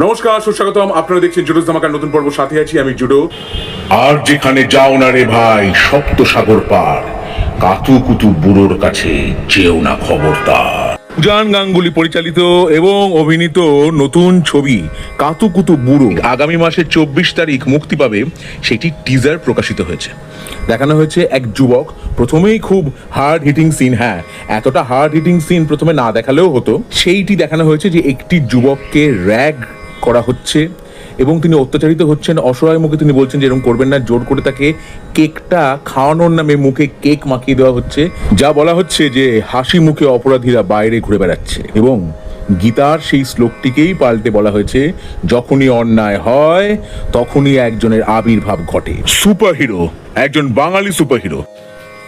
নমস্কার, সুস্বাগতম। আপনারা দেখছেন জুডোস ধামাকার নতুন পর্ব, সাথে আছি আমি জুডো। আর যেখানে যাও না রে ভাই, সপ্ত সাগর পার, কাতু কুতু বুড়োর কাছে যেও না খবরদার। উজান গাঙ্গুলি পরিচালিত এবং অভিনীত নতুন ছবি কাতুকুতু বুড়ো আগামী মাসের 24 তারিখ মুক্তি পাবে, সেটি টিজার প্রকাশিত হয়েছে। দেখানো হয়েছে এক যুবক, প্রথমেই খুব হার্ড হিটিং সিন, হ্যাঁ এতটা হার্ড হিটিং সিন প্রথমে না দেখালেও হতো। সেইটি দেখানো হয়েছে যে একটি যুবককে র্যাগ করা হচ্ছে এবং তিনি অত্যাচারিত হচ্ছেন। অসহায় মুখে তিনি বলছেন যে এরকম করবেন না, জোর করে তাকে কেকটা খাওয়ানোর নামে মুখে কেক মাখিয়ে দেওয়া হচ্ছে, যা বলা হচ্ছে যে হাসি মুখে অপরাধীরা বাইরে ঘুরে বেড়াচ্ছে। এবং গীতার সেই শ্লোকটিকেই পাল্টে বলা হয়েছে, যখনই অন্যায় হয় তখনই একজনের আবির্ভাব ঘটে। সুপারহিরো, একজন বাঙালি সুপারহিরো।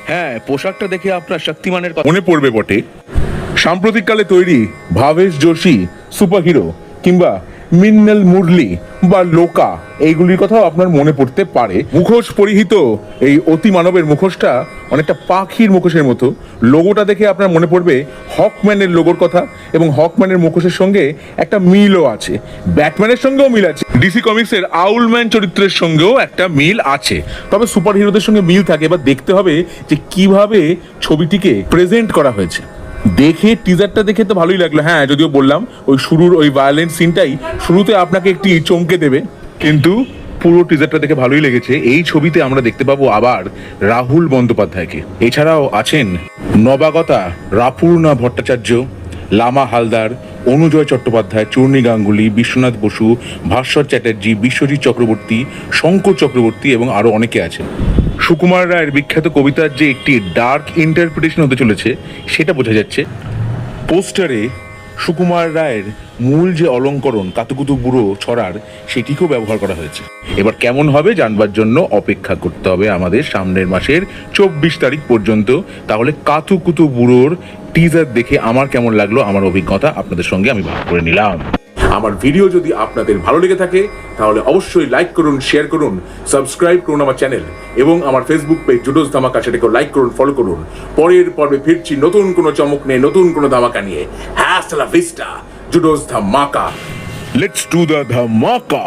হ্যাঁ, পোশাকটা দেখে আপনার শক্তিমানের কথা মনে পড়বে বটে। সাম্প্রতিককালে তৈরি ভাবেশ যোশী সুপারহিরো কিংবা মিন্নাল মুরলি বা লোকা, এইগুলির কথাও আপনার মনে পড়তে পারে। মুখোশ পরিহিত এই অতি মানবের মুখোশটা অনেকটা পাখির মুখোশের মতো। লোগোটা দেখে আপনার মনে পড়বে হকম্যানের লোগোর কথা, এবং হকম্যানের মুখোশের সঙ্গে একটা মিলও আছে, ব্যাটম্যানের সঙ্গেও মিল আছে, ডিসি কমিক্সের আউলম্যান চরিত্রের সঙ্গেও একটা মিল আছে। তবে সুপার হিরোদের সঙ্গে মিল থাকে, এবার দেখতে হবে যে কিভাবে ছবিটিকে প্রেজেন্ট করা হয়েছে। দেখে টিজারটা দেখে তো ভালোই লাগলো, হ্যাঁ যদিও বললাম ওই শুরুর ওই ভায়োলেন্ট সিনটাই শুরুতে আপনাকে একটি চমকে দেবে, কিন্তু পুরো টিজারটা দেখে ভালোই লেগেছে। এই ছবিতে আমরা দেখতে পাবো আবার রাহুল বন্দ্যোপাধ্যায়কে, এছাড়াও আছেন নবাগতা রাপূর্ণা ভট্টাচার্য, লামা হালদার, অনুজয় চট্টোপাধ্যায়, চূর্ণী গাঙ্গুলি, বিশ্বনাথ বসু, ভাস্বর চ্যাটার্জি, বিশ্বজিৎ চক্রবর্তী, শঙ্কর চক্রবর্তী এবং আরো অনেকে আছেন। সুকুমার রায়ের বিখ্যাত কবিতার যে একটি ডার্ক ইন্টারপ্রিটেশন হতে চলেছে সেটা বোঝা যাচ্ছে। পোস্টারে সুকুমার রায়ের মূল যে অলঙ্করণ কাতুকুতু বুড়ো ছড়ার, সেটিকেও ব্যবহার করা হয়েছে। এবার কেমন হবে জানবার জন্য অপেক্ষা করতে হবে আমাদের সামনের মাসের 24 তারিখ পর্যন্ত। তাহলে কাতুকুতু বুড়োর টিজার দেখে আমার কেমন লাগলো, আমার অভিজ্ঞতা আপনাদের সঙ্গে আমি ভাগ করে নিলাম। আমার ভিডিও যদি আপনাদের ভালো লেগে থাকে তাহলে অবশ্যই লাইক করুন, শেয়ার করুন, সাবস্ক্রাইব করুন আমার চ্যানেল, এবং আমার ফেসবুক পেজ জুডোস ধামাকা, সেটাকেও লাইক করুন, ফলো করুন। পরের পর্বে ফিরছি নতুন কোনো চমক নিয়ে, নতুন কোনো ধামাকা নিয়ে। হ্যাস্ট লা ভিস্টা, জুডোস ধামাকা, লেটস ডু দ্য ধামাকা।